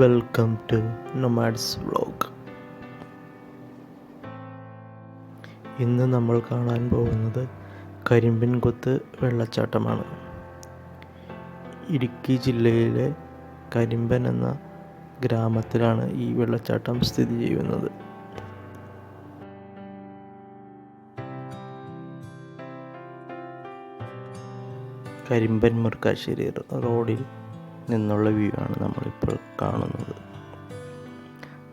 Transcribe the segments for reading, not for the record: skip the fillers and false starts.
Welcome to nomads vlog. ഇന്ന് നമ്മൾ കാണാൻ പോകുന്നത് കരിമ്പൻകുത്ത് വെള്ളച്ചാട്ടമാണ്. ഇടുക്കി ജില്ലയിലെ കരിമ്പൻ എന്ന ഗ്രാമത്തിലാണ് ഈ വെള്ളച്ചാട്ടം സ്ഥിതി ചെയ്യുന്നത്. കരിമ്പൻ മുർക്കാശ്ശേരി റോഡിൽ നിന്നുള്ള വ്യൂ ആണ് നമ്മളിപ്പോൾ കാണുന്നത്.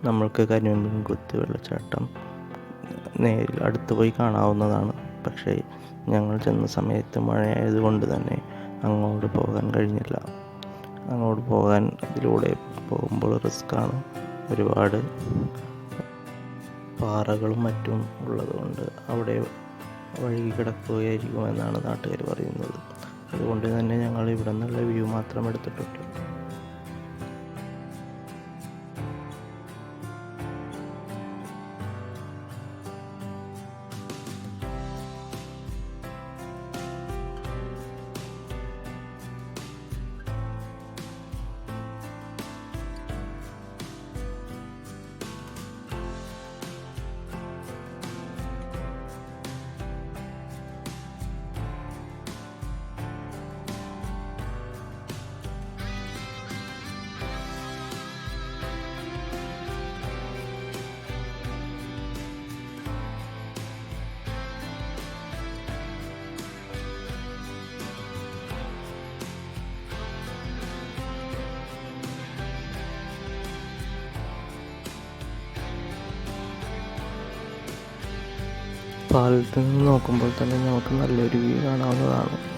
നമ്മൾക്ക് കരിമ്പൻകുത്ത് വെള്ളച്ചാട്ടം നേരിൽ അടുത്ത് പോയി കാണാവുന്നതാണ്. പക്ഷേ ഞങ്ങൾ ചെന്ന സമയത്ത് മഴയായതുകൊണ്ട് തന്നെ അങ്ങോട്ട് പോകാൻ കഴിഞ്ഞില്ല. അങ്ങോട്ട് പോകാൻ ഇതിലൂടെ പോകുമ്പോൾ റിസ്ക്കാണ്. ഒരുപാട് പാറകളും മറ്റും ഉള്ളതുകൊണ്ട് അവിടെ വഴുകി കിടക്കുകയായിരിക്കുമെന്നാണ് നാട്ടുകാർ പറയുന്നത്. അതുകൊണ്ട് തന്നെ ഞങ്ങൾ ഇവിടെ നിന്നുള്ള വ്യൂ മാത്രം എടുത്തിട്ടുള്ളൂ. പാലത്തിൽ നിന്ന് നോക്കുമ്പോൾ തന്നെ നമുക്ക് നല്ലൊരു വ്യൂ കാണാവുന്നതാണ്.